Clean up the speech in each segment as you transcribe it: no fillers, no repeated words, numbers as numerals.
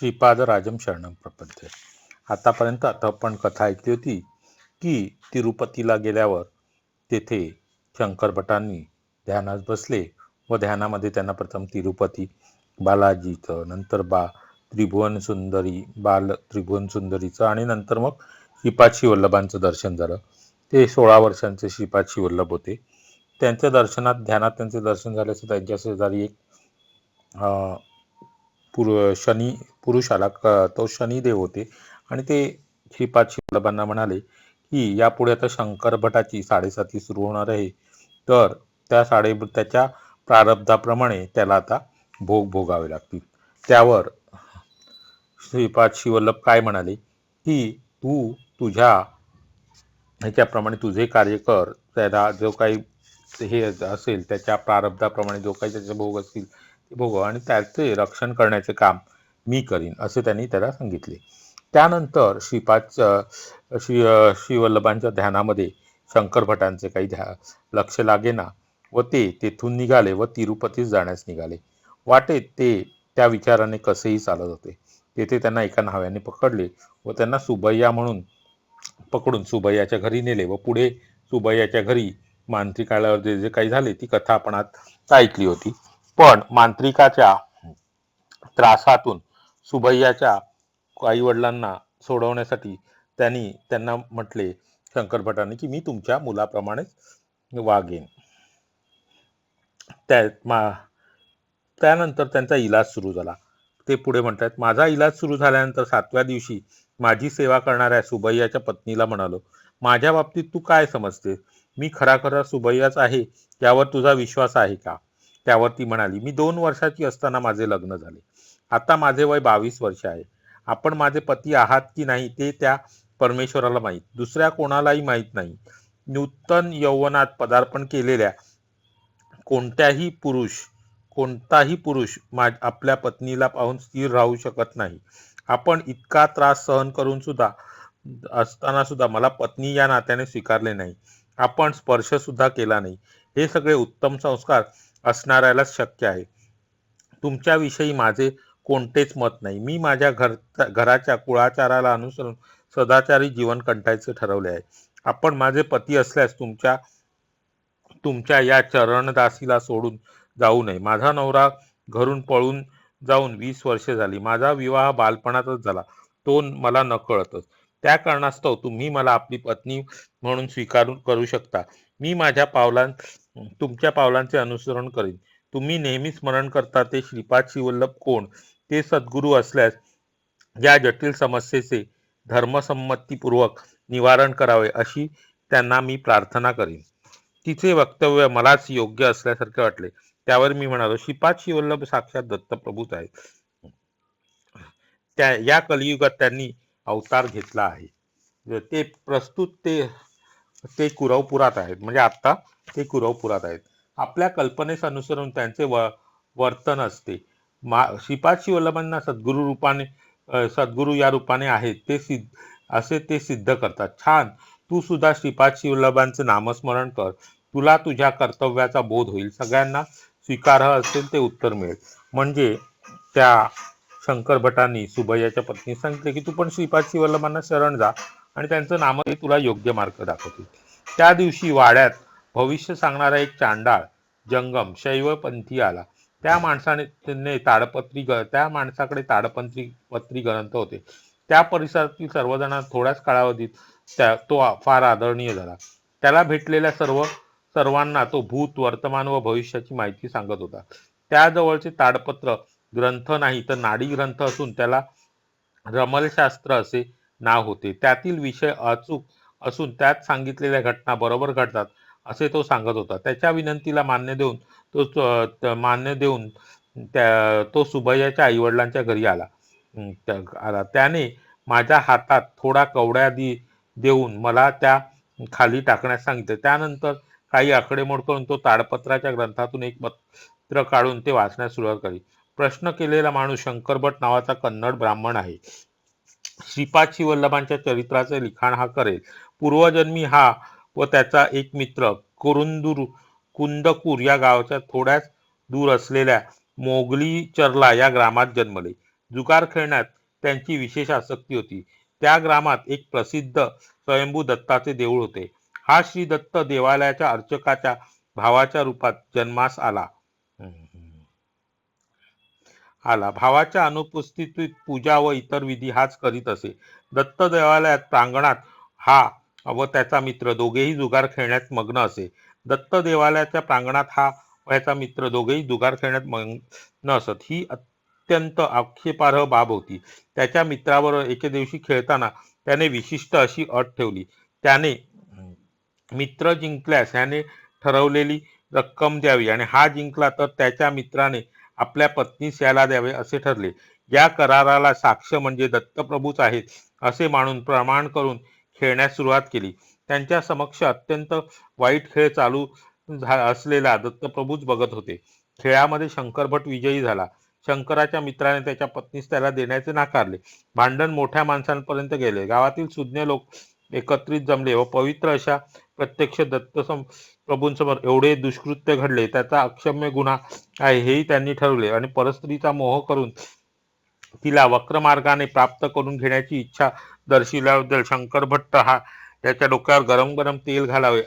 श्रीपादराजम शरणम प्रपद्ये. आतापर्यंत आपण कथा ऐकली होती की तिरुपतीला गेल्यावर तेथे शंकर भटांनी ध्यानात बसले व ध्यानामध्ये त्यांना प्रथम तिरुपती बालाजीचं, नंतर त्रिभुवन सुंदरीचं आणि नंतर मग श्रीपाद श्रीवल्लभांचं दर्शन झालं. ते 16 वर्षांचे श्रीपाद श्रीवल्लभ होते. त्यांच्या ध्यानात त्यांचे दर्शन झाल्याचं त्यांच्या शेजारी एक पुरुष आला. तो शनिदेव होते आणि ते श्रीपाद श्रीवल्लभांना म्हणाले की यापुढे आता शंकर भटाची 7.5 सुरू होणार आहे, तर त्याच्या प्रारब्धाप्रमाणे त्याला आता भोग भोगावे लागतील. त्यावर श्रीपाद श्रीवल्लभ काय म्हणाले की तू तुझ्या ह्याच्याप्रमाणे तुझे कार्य कर, त्याला जो काही हे असेल त्याच्या प्रारब्धाप्रमाणे जो काही त्याचे भोग असतील ते भोग आणि त्याचे रक्षण करण्याचे काम मी करीन, असे त्यांनी त्याला सांगितले. त्यानंतर श्रीवल्लभांच्या ध्यानामध्ये शंकर भटांचे काही लक्ष लागेना व ते तेथून निघाले व तिरुपतीस जाण्यास निघाले. वाटेत ते त्या विचाराने कसेही चालत होते. तेथे त्यांना एका न्हाव्याने पकडले व त्यांना सुबैया म्हणून पकडून सुबैयाच्या घरी नेले व पुढे सुबैयाच्या घरी मांत्रिकाळावर जे काही झाले ती कथा आपण आता ऐकली होती. पण मांत्रिकाच्या त्रासातून सुबैयाच्या आई वडिलांना सोडवण्यासाठी त्यांना म्हटले शंकर भटांनी की मी तुमच्या मुलाप्रमाणेच वागेन. त्यानंतर त्यांचा इलाज सुरू झाला. ते पुढे म्हणतात, माझा इलाज सुरू झाल्यानंतर 7व्या दिवशी माझी सेवा करणाऱ्या सुबैयाच्या पत्नीला म्हणालो, माझ्या बाबतीत तू काय समजते? मी खरा सुबैयाच आहे यावर तुझा विश्वास आहे का? त्यावर ती म्हणाली, मी 2 वर्षाची असताना माझे लग्न झाले. आता माझे वय 22 वर्ष आहे. आपण माझे पती आहात की नाही ते त्या परमेश्वराला माहीत, दुसऱ्या कोणालाही माहीत नाही. नूतन यौवनात पदार्पण केलेल्या कोणताही पुरुष आपल्या पत्नीला पाहून स्थिर राहू शकत नाही. आपण इतका त्रास सहन करून असताना सुद्धा मला पत्नी या नात्याने स्वीकारले नाही. आपण स्पर्श सुद्धा केला नाही. हे सगळे उत्तम संस्कार असणाऱ्यालाच शक्य आहे. तुमच्याविषयी माझे कोणतेच मत नाही. मी माझ्या घराच्या कुळाचाराला अनुसरून सदाचारी जीवन कंठायचे ठरवले आहे. आपण माझे पती असल्यास तुमच्या या चरणदासीला सोडून जाऊ नये. माझा नवरा घरून पळून जाऊन 20 वर्षे झाली. माझा विवाह बालपणातच झाला, तो मला नकळतच. त्या कारणास्तव तुम्ही मला आपली पत्नी म्हणून करू शकता. मी तुमच्या पावलांचे अनुसरण करीन. तुम्ही नेहमी स्मरण करता ते श्रीपाद श्रीवल्लभ कोण, ते सद्गुरू असल्यास या जटिल समस्येचे धर्मसंमतीपूर्वक निवारण करावे अशी त्यांना मी प्रार्थना करीन. तिचे वक्तव्य मलाच योग्य असल्यासारखे वाटले. त्यावर मी म्हणालो, श्रीपाद श्रीवल्लभ साक्षात दत्तप्रभूच आहेत. या कलियुगात त्यांनी अवतार घेतला आहे. ते प्रस्तुत ते कुरवपुरात आहेत, म्हणजे आता ते कुरवपुरात आहेत. आपल्या कल्पनेस अनुसरून त्यांचे वर्तन असते. श्रीपाद श्रीवल्लभांना सद्गुरू या रूपाने आहेत असे ते सिद्ध करतात. छान, तू सुद्धा श्रीपाद श्रीवल्लभांचे नामस्मरण कर. तुला तुझ्या कर्तव्याचा बोध होईल. सगळ्यांना स्वीकार्ह असेल ते उत्तर मिळेल. म्हणजे त्या शंकर भटांनी सुबैयाच्या पत्नी सांगितले की तू पण श्रीपाद श्रीवल्लभांना शरण जा आणि त्यांचं नाम तुला योग्य मार्ग दाखवतील. त्या दिवशी वाड्यात भविष्य सांगणारा एक चांडाळ जंगम शैवपंथी आला. त्या माणसाकडे ग्रंथ होते. त्या परिसरातील सर्वजणांना थोड्याच कालावधीत तो फार आदरणीय झाला. त्याला भेटलेल्या सर्वांना तो भूत, वर्तमान व भविष्याची माहिती सांगत होता. त्याजवळचे ताडपत्र ग्रंथ नाही तर नाडी ग्रंथ असून त्याला रमलशास्त्र असे नाव होते. त्यातील विषय अचूक असून त्यात सांगितलेल्या घटना बरोबर घडतात असे तो सांगत होता. त्याच्या विनंतीला मान्य देऊन तो सुबैयाच्या आईवडिलांच्या घरी आला. त्याने माझ्या हातात थोडा कवड्या देऊन मला त्या खाली टाकण्यास सांगितले. त्यानंतर काही आकडेमोड करून तो ताडपत्राच्या ग्रंथातून एक पत्र काढून ते वाचण्यास सुरुवात केली. प्रश्न केलेला माणूस शंकरभट नावाचा कन्नड ब्राह्मण आहे. श्रीपाद श्रीवल्लभांच्या चरित्राचे लिखाण हा करेल. पूर्वजन्मी हा व त्याचा एक मित्र कुंदकूर या गावाच्या थोड्याच दूर असलेल्या मोगलीचर्ला या ग्रामात जन्मले. जुगार खेळण्यात त्यांची विशेष आसक्ती होती. त्या ग्रामात एक प्रसिद्ध स्वयंभू दत्ताचे देऊळ होते. हा श्री दत्त देवालयाच्या अर्चकाच्या भावाच्या रूपात जन्मास आला. भावाच्या अनुपस्थितीत पूजा व इतर विधी हाच करीत असे. दत्त देवालयात प्रांगणात हा व त्याचा मित्र दोघेही जुगार खेळण्यात मग्न असे. दत्त देवालयाच्या प्रांगणात हा व याचा मित्र दोघेही जुगार खेळण्यात मग्न असत. ही अत्यंत आक्षेपार्ह बाब होती. त्याच्या मित्राबरोबर एके दिवशी खेळताना त्याने विशिष्ट अशी अट ठेवली. त्याने मित्र जिंकल्यास ह्याने ठरवलेली रक्कम द्यावी आणि हा जिंकला तर त्याच्या मित्राने आपल्या पत्नीस याला द्यावे असे ठरले. या कराराला साक्ष म्हणजे दत्तप्रभूच आहेत असे मानून प्रमाण करून खेळण्यास सुरुवात केली. त्यांच्या समक्ष अत्यंत वाईट खेळ चालू असलेला दत्तप्रभूच बघत होते. खेळामध्ये शंकरभट विजयी झाला. शंकराच्या मित्राने त्याच्या पत्नीस त्याला देण्याचे नाकारले. भांडण मोठ्या माणसांपर्यंत गेले. गावातील सुज्ञ लोक एकत्रित जमले व पवित्र अशा प्रत्यक्ष दत्त प्रभूंसमोर एवढे दुष्कृत्य घडले, त्याचा अक्षम्य गुन्हा आहे हेही त्यांनी ठरवले आणि परस्त्रीचा मोह करून तिला वक्र मार्गाने प्राप्त करून घेण्याची इच्छा दर्शविल्याबद्दल शंकर भट्ट हा त्याच्या डोक्यावर गरम गरम तेल घालावे,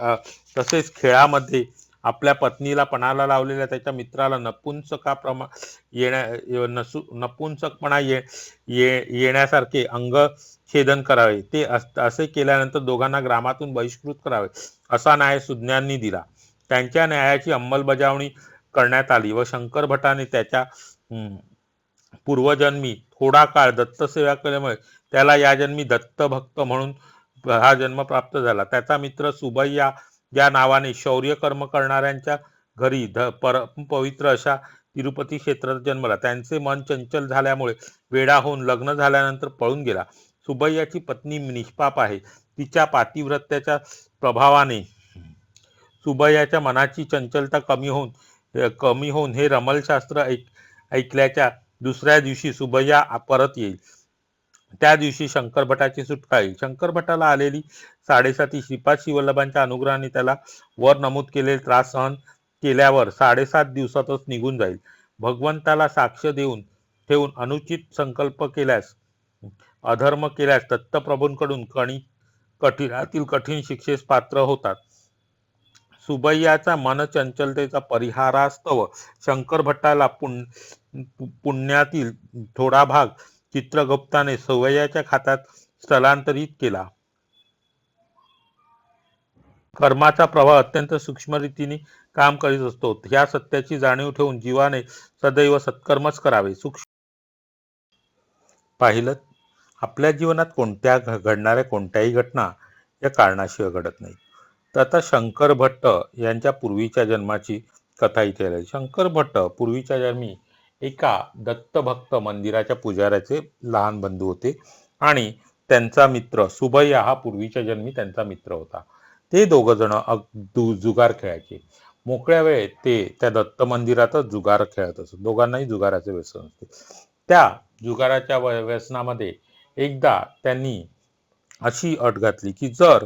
तसेच खेळामध्ये आपल्या पत्नीला पणाला लावलेल्या त्याच्या मित्राला नपुंसकपणा येण्यासारखे अंग छेदन करावे. ते असे केल्यानंतर दोघांना ग्रामातून बहिष्कृत करावे असा न्याय सुज्ञांनी दिला. त्यांच्या न्यायाची अंमलबजावणी करण्यात आली व शंकर भटाने त्याच्या पूर्वजन्मी थोडा काळ दत्तसेवा केल्यामुळे त्याला या जन्मी दत्तभक्त म्हणून हा जन्म प्राप्त झाला. त्याचा मित्र सुबैया या नावाने शौर्य कर्म करणाऱ्यांच्या घरी पवित्र अशा तिरुपती क्षेत्रात जन्मला. त्यांचे मन चंचल झाल्यामुळे वेडा होऊन लग्न झाल्यानंतर पळून गेला. सुबैयाची पत्नी निष्पाप आहे. तिच्या पातिव्रत्याच्या प्रभावाने सुबैयाच्या मनाची चंचलता कमी होऊन हे रमलशास्त्र ऐकल्याच्या दुसऱ्या दिवशी सुबैया परत येईल. त्या दिवशी शंकरभटाची सुटका येईल. शंकरभटाला आलेली 7.5 श्रीपाद शिवल्लभांच्या अनुग्रहाने त्याला वर नमूद केलेले त्रास सहन केल्यावर 7.5 दिवसातच निघून जाईल. भगवंताला साक्ष ठेवून अनुचित संकल्प केल्यास, अधर्म केल्यास दत्तप्रभूंकडून कठीणातील कठीण शिक्षेस पात्र होतात. सुबैयाचा मनचंचलतेचा परिहारास्तव शंकरभट्टाला पुण्यातील थोडा भाग चित्रगुप्ताने सुबैयाच्या खात्यात स्थलांतरित केला. कर्माचा प्रवाह अत्यंत सूक्ष्म रीतीने काम करीत असतो. ह्या सत्याची जाणीव ठेवून जीवाने सदैव सत्कर्मच करावे. पाहिलं, आपल्या जीवनात घडणाऱ्या कोणत्याही घटना या कारणाशिवाय घडत नाही. तर आता शंकर भट्ट यांच्या पूर्वीच्या जन्माची कथा इथे आली. शंकर भट्ट पूर्वीच्या जन्मी एका दत्तभक्त मंदिराच्या पुजाऱ्याचे लहान बंधू होते आणि त्यांचा मित्र सुबैया हा पूर्वीच्या जन्मी त्यांचा मित्र होता. ते दोघ जण जुगार खेळायचे. मोकळ्या वेळेत ते त्या दत्त मंदिरातच जुगार खेळत असत. दोघांनाही जुगाराचे व्यसन असते. त्या जुगाराच्या व्यसनामध्ये एकदा त्यांनी अशी अट घातली की जर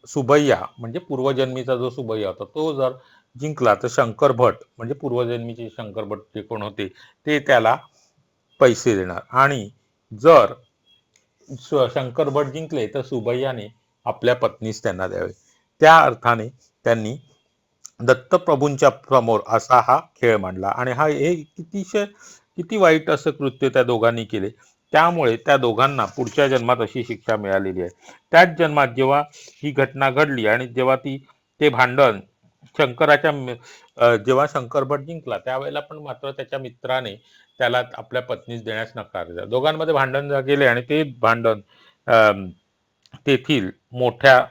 सुबैया म्हणजे पूर्वजन्मीचा जो सुबैया होता तो जर जिंकला तर शंकर भट म्हणजे पूर्वजन्मीचे शंकर भट जे कोण होते ते त्याला पैसे देणार आणि जर शंकर भट जिंकले तर सुबैयाने आपल्या पत्नीस त्यांना द्यावे. त्या अर्थाने त्यांनी दत्तप्रभूंच्या समोर असा हा खेळ मांडला आणि किती वाईट असं कृत्य त्या दोघांनी केले. त्यामुळे त्या दोघांना पुढच्या जन्मात अशी शिक्षा मिळालेली आहे. त्याच जन्मात जेव्हा ही घटना घडली आणि जेव्हा ते भांडण जेव्हा शंकरभट जिंकला त्यावेळेला पण मात्र त्याच्या मित्राने त्याला आपल्या पत्नीस देण्यास नकार दिला. दोघांमध्ये भांडण गेले आणि ते भांडण तेथील मोठ्या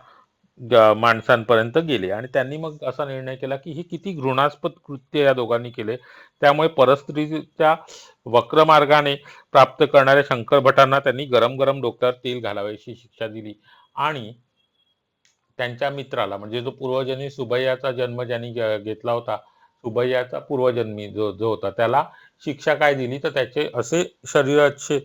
माणसांपर्यंत गेले आणि त्यांनी मग असा निर्णय केला की ही किती घृणास्पद कृत्य या दोघांनी केले. त्यामुळे परस्त्रीच्या वक्र मार्गाने प्राप्त करणाऱ्या शंकर भटांना त्यांनी गरम गरम डोक्यावर तेल घालावे अशी शिक्षा दिली आणि त्यांच्या मित्राला म्हणजे जो पूर्वजन्मी सुबैयाचा जन्म ज्यांनी घेतला होता, सुबैयाचा पूर्वजन्मी जो होता त्याला शिक्षा काय दिली तर त्याचे असे शरीराचे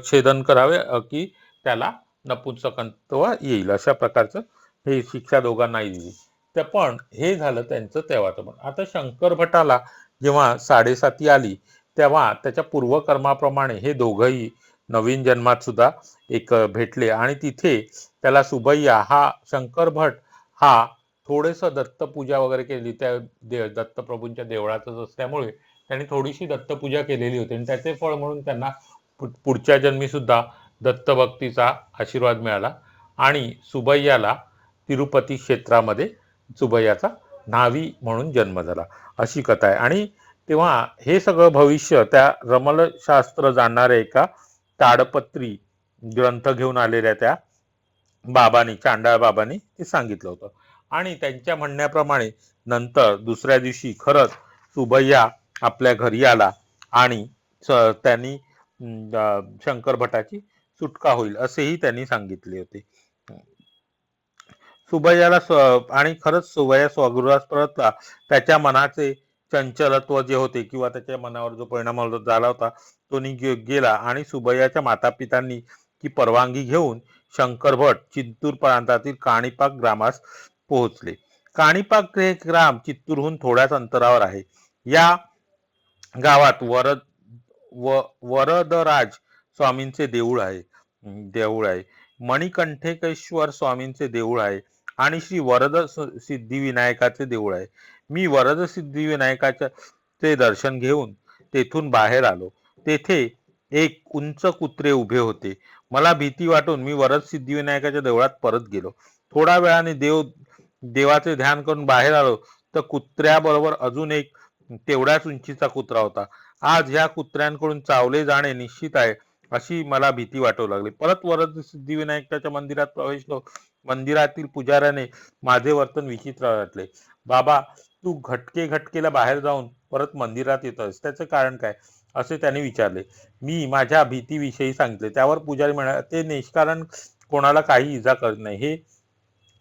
छेदन करावे की त्याला नपुंसकत्व येईल अशा प्रकारचं हे शिक्षा दोघांनाही दिली. तर पण हे झालं त्यांचं तेव्हाचं. पण आता शंकर भटाला जेव्हा 7.5 आली तेव्हा त्याच्या पूर्वकर्माप्रमाणे हे दोघंही नवीन जन्मात सुद्धा एक भेटले आणि तिथे त्याला सुबैया हा शंकर भट हा थोडेस दत्तपूजा वगैरे केली त्या दत्तप्रभूंच्या देवळातच असल्यामुळे त्यांनी थोडीशी दत्तपूजा केलेली होती आणि त्याचे फळ म्हणून त्यांना पुढच्या जन्मी सुद्धा दत्तभक्तीचा आशीर्वाद मिळाला आणि सुबैयाला तिरुपती क्षेत्रामध्ये सुबैयाचा न्हावी म्हणून जन्म झाला, अशी कथा आहे. आणि तेव्हा हे सगळं भविष्य त्या रमलशास्त्र जाणणाऱ्या एका ताडपत्री ग्रंथ घेऊन आलेल्या त्या बाबांनी, चांडाळ बाबांनी ते सांगितलं होतं. आणि त्यांच्या म्हणण्याप्रमाणे नंतर दुसऱ्या दिवशी खरंच सुबैया आपल्या घरी आला आणि त्यांनी शंकर भटाची सुटका होईल असेही त्यांनी सांगितले होते. सुबैयाला आणि खरंच सुबैया स्वगृहात परतला. त्याच्या मनाचे चंचलत्व जे होते किंवा त्याच्या मनावर जो परिणाम झाला होता तो गेला आणि सुबैयाच्या माता पितांनी ती परवानगी घेऊन शंकर भट चित्तूर प्रांतातील काणिपाक ग्रामास पोहोचले. काणिपाक हे ग्राम चित्तूरहून थोड्याच अंतरावर आहे. या गावात वरदराज स्वामींचे देऊळ आहे. मणिकंठेश्वर स्वामींचे देऊळ आहे आणि श्री वरद सिद्धिविनायकाचे देऊळ आहे. मी वरद सिद्धिविनायकाचे ते दर्शन घेऊन तेथून बाहेर आलो. तेथे एक उंच कुत्रे उभे होते. मला भीती वाटून मी वरद सिद्धिविनायकाच्या देवळात परत गेलो. थोड्या वेळाने देवाचे ध्यान करून बाहेर आलो तर कुत्र्याबरोबर अजून एक तेवढ्याच उंचीचा कुत्रा होता. आज ह्या कुत्र्यांकडून चावले जाणे निश्चित आहे अशी मला भीती वाटू लागली. परत वरद सिद्धिविनायकाच्या मंदिरात प्रवेशलो. मंदिरातील पुजाऱ्याने माझे वर्तन विचित्र वाटले. बाबा, तू घटकेला बाहेर जाऊन परत मंदिरात येतोस, त्याचं कारण काय, असे त्याने विचारले. मी माझ्या भीतीविषयी सांगितले. त्यावर पुजारी म्हणाला, ते निष्कारण कोणाला काही इजा करत नाही. हे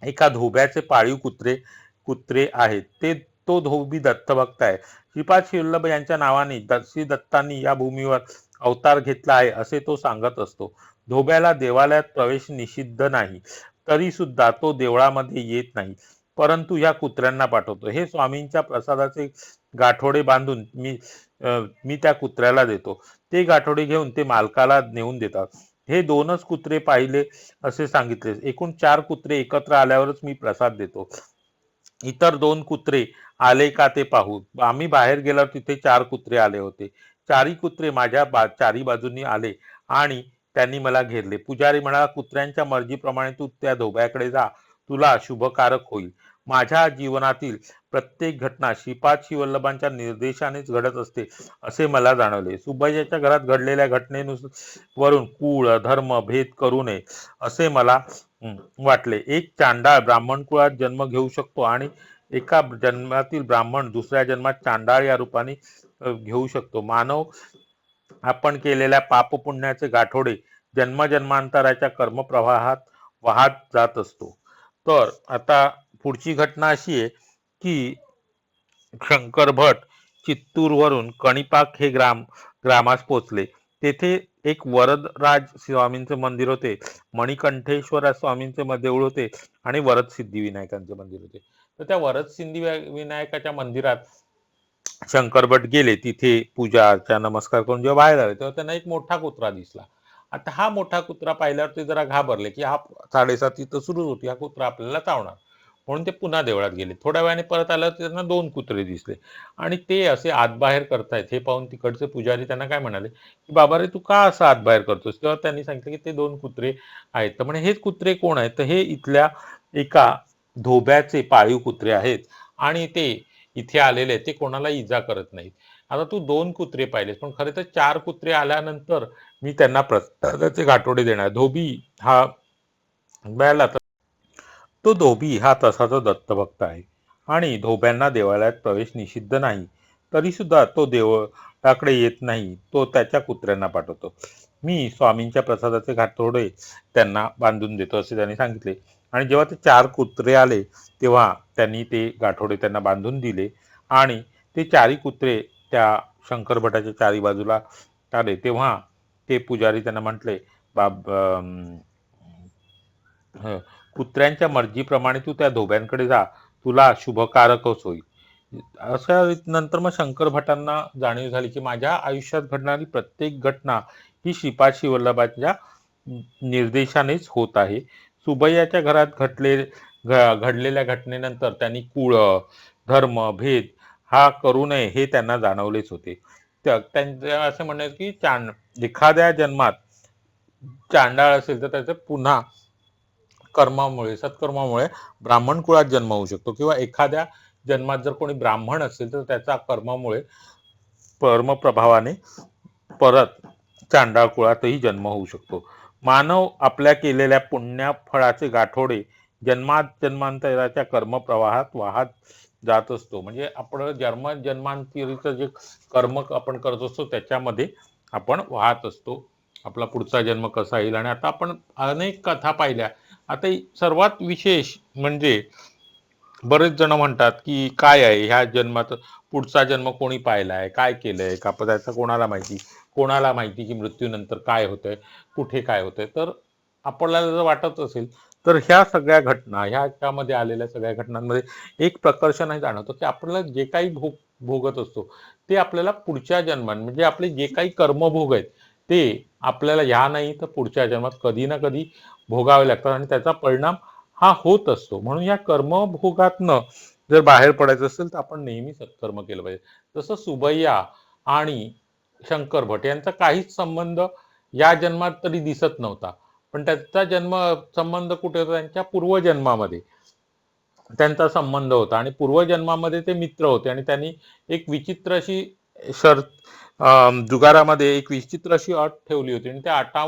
एका धोब्याचे पाळीव कुत्रे आहेत. तो धोबी दत्तभक्त आहे. श्रीपाद शिवल्लभ यांच्या नावाने श्री दत्तांनी या भूमीवर अवतार घेतला आहे असे तो सांगत असतो. धोब्याला देवालयात प्रवेश निषिद्ध नाही, तरी सुद्धा तो देवळामध्ये येत नाही, परंतु या कुत्र्यांना पाठवतो. हे स्वामींच्या प्रसादाचे गाठोडे बांधून मी त्या कुत्र्याला देतो. ते गाठोडे घेऊन ते मालकाला नेऊन देतात. हे दोनच कुत्रे पाहिले असे सांगितले. एकूण 4 कुत्रे एकत्र आल्यावरच मी प्रसाद देतो. इतर 2 कुत्रे आले का ते पाहू. आम्ही बाहेर गेल्यावर तिथे 4 कुत्रे आले होते. 4ही कुत्रे माझ्या चारी बाजूंनी आले आणि त्यांनी मला घेरले. पुजारी म्हणाला, कुत्र्यांच्या मर्जीप्रमाणे तू त्या धोब्याकडे जा, तुला शुभकारक होईल. माझ्या जीवनातील प्रत्येक घटना श्रीपाद शिवल्लभांच्या निर्देशानेच घडत असते असे मला जाणवले. सुबैयाच्या घरात घडलेल्या घटनेवरून कुळ धर्म भेद करू नये असे मला वाटले. एक चांडाळ ब्राह्मण कुळात जन्म घेऊ शकतो आणि एका जन्मातील ब्राह्मण दुसऱ्या जन्मात चांडाळ या रूपाने घेऊ शकतो. मानव आपण केलेल्या पापपुण्याचे गाठोडे जन्मजन्मांतराच्या कर्मप्रवाहात वाहत जात असतो. तर आता पुढची घटना अशी आहे की शंकर भट चित्तूरवरून कणिपाक हे ग्रामास पोचले. तेथे एक वरदराज स्वामींचे मंदिर होते, मणिकंठेश्वर स्वामींचे देऊळ होते आणि वरद सिद्धिविनायकांचे मंदिर होते. तर त्या वरद सिद्धिविनायकाच्या मंदिरात शंकर भट गेले. तिथे पूजा अर्चा नमस्कार करून जेव्हा बाहेर आले तेव्हा त्यांना एक मोठा कुत्रा दिसला. आता हा मोठा कुत्रा पाहिल्यावर ते जरा घाबरले की हा 7:30 तर सुरू होती, हा कुत्रा आपल्याला चावणार, म्हणून ते पुन्हा देवळात गेले. थोड्या वेळाने परत आल्यावर त्यांना 2 कुत्रे दिसले आणि ते असे आतबाहेर करतायत. हे पाहून तिकडचे पुजारी त्यांना काय म्हणाले की, बाबा रे, तू का असं आतबाहेर करतोस. तेव्हा त्यांनी सांगितलं की ते 2 कुत्रे आहेत. तर म्हणे हे कुत्रे कोण आहेत. तर हे इथल्या एका धोब्याचे पाळीव कुत्रे आहेत आणि ते इथे आलेले ते कोणाला इजा करत नाहीत. आता तू 2 कुत्रे पाहिलेस, पण खरे तर 4 कुत्रे आल्यानंतर मी त्यांना प्रसादाचे गाठोडे देणार. धोबी हा मिळाला तर तो धोबी हा तसाचा दत्तभक्त आहे आणि धोब्यांना देवालयात प्रवेश निषिद्ध नाही, तरी सुद्धा तो देवळाकडे येत नाही. तो त्याच्या कुत्र्यांना पाठवतो. मी स्वामींच्या प्रसादाचे गाठोडे त्यांना बांधून देतो असे त्यांनी सांगितले. आणि जेव्हा ते 4 कुत्रे आले तेव्हा त्यांनी ते गाठोडे त्यांना बांधून दिले आणि ते 4ही कुत्रे त्या शंकर भटाच्या 4ही बाजूला आले. तेव्हा ते पुजारी त्यांना म्हटले, कुत्र्यांच्या मर्जीप्रमाणे तू त्या धोब्यांकडे जा, तुला शुभकारकच होईल. अशा नंतर मग शंकर भटांना जाणीव झाली की माझ्या आयुष्यात घडणारी प्रत्येक घटना ही श्रीपाद श्रीवल्लभाच्या निर्देशानेच होत आहे. सुबैयाच्या घरात घडलेल्या घटनेनंतर त्यांनी कुळ, धर्म, भेद हा करू नये हे त्यांना जाणवलेच होते. त्यांचं असं म्हणणं आहे की एखाद्या जन्मात चांडाळ असेल तर त्याचं पुन्हा सत्कर्मामुळे ब्राह्मण कुळात जन्म होऊ शकतो, किंवा एखाद्या जन्मात जर कोणी ब्राह्मण असेल तर त्याचा कर्मामुळे कर्मप्रभावाने परत चांडाळ कुळातही जन्म होऊ शकतो. मानव आपल्या केलेल्या पुण्य फळाचे गाठोडे जन्मांतराच्या कर्मप्रवाहात वाहत जात असतो. म्हणजे आपण जन्मांतरीचं जे कर्म आपण करत असतो त्याच्यामध्ये आपण वाहत असतो. आपला पुढचा जन्म कसा येईल. आणि आता आपण अनेक कथा पाहिल्या. आता सर्वात विशेष म्हणजे बरेच जण म्हणतात की काय आहे ह्या जन्मात, पुढचा जन्म कोणी पाहिलाय, काय केलंय का, त्याचं कोणाला माहिती की मृत्यूनंतर काय होतंय, कुठे काय होतंय. तर आपल्याला जर वाटत असेल तर ह्या सगळ्या घटना, ह्याच्यामध्ये आलेल्या सगळ्या घटनांमध्ये एक प्रकर्षण हे जाणवतं की आपल्याला जे काही भोगत असतो ते आपल्याला पुढच्या जन्मात, म्हणजे आपले जे काही कर्मभोग आहेत ते आपल्याला ह्या नाही तर पुढच्या जन्मात कधी ना कधी भोगावे लागतात आणि त्याचा परिणाम हा होत असतो. म्हणून या कर्मभोगातनं जर बाहेर पडायचं असेल तर आपण नेहमी सत्कर्म केलं पाहिजे. जसं सुबैया आणि शंकर भट यांचा काहीच संबंध या जन्मात तरी दिसत नव्हता, पण त्याचा संबंध कुठे होता, त्यांच्या पूर्वजन्मामध्ये त्यांचा संबंध होता. आणि पूर्वजन्मामध्ये ते मित्र होते आणि त्यांनी एक विचित्र अशी जुगारामध्ये एक विचित्र अशी अट ठेवली होती आणि त्या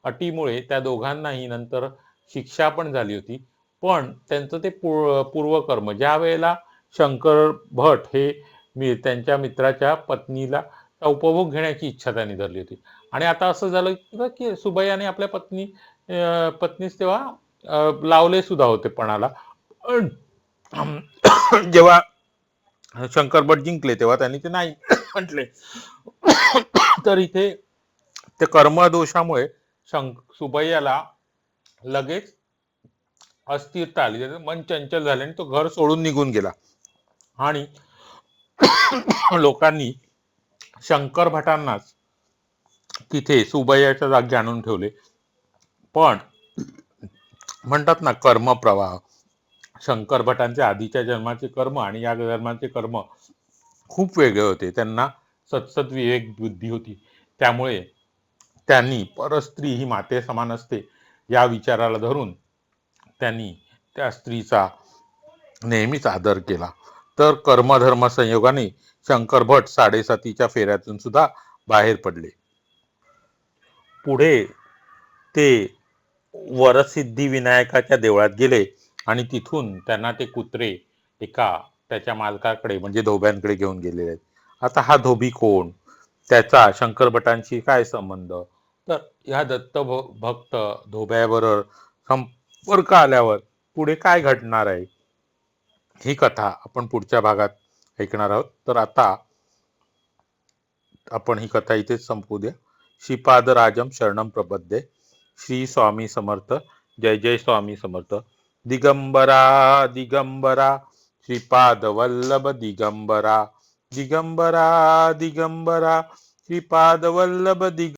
अटीमुळे त्या दोघांनाही नंतर शिक्षा पण झाली होती. पण त्यांचं ते पूर्वकर्म, ज्या वेळेला शंकर भट हे त्यांच्या मित्राच्या पत्नीला उपभोग घेण्याची इच्छा त्यांनी धरली होती. आणि आता असं झालं की सुबैयाने आपल्या पत्नीस तेव्हा लावले सुद्धा होते पणाला. जेव्हा शंकर भट जिंकले तेव्हा त्यांनी ते नाही म्हटले. तर इथे त्या कर्मदोषामुळे सुबैयाला लगेच अस्थिरता आली, मन चंचल झाले आणि तो घर सोडून निघून गेला. आणि लोकांनी शंकर भटांनाच तिथे सुबैयाच्या जागी आणून ठेवले. पण म्हणतात ना कर्मप्रवाह, शंकर भटांचे आधीच्या जन्माचे कर्म आणि या जन्माचे कर्म खूप वेगळे होते. त्यांना सत्सद विवेक बुद्धी होती. त्यामुळे त्यांनी परस्त्री ही माते समान असते या विचाराला धरून त्यांनी त्या स्त्रीचा नेहमीच आदर केला. तर कर्मधर्म संयोगाने शंकर भट 7.5 फेऱ्यातून सुद्धा बाहेर पडले. पुढे ते वरसिद्धी विनायकाच्या देवळात गेले आणि तिथून त्यांना ते कुत्रे त्याच्या मालकाकडे म्हणजे धोब्यांकडे घेऊन गेलेले आहेत. आता हा धोबी कोण, त्याचा शंकर भटांशी काय संबंध, तर ह्या भक्त धोब्याबरोबर संपर्क आल्यावर पुढे काय घडणार आहे ही कथा आपण पुढच्या भागात ऐकणार आहोत. तर आता आपण ही कथा इथेच संपवू द्या. श्रीपादराजम शरणम प्रपद्ये. श्री स्वामी समर्थ. जय जय स्वामी समर्थ. दिगंबरा दिगंबरा श्रीपाद वल्लभ दिगंबरा, दिगंबरा दिगंबरा श्रीपाद वल्लभ दिगंबरा.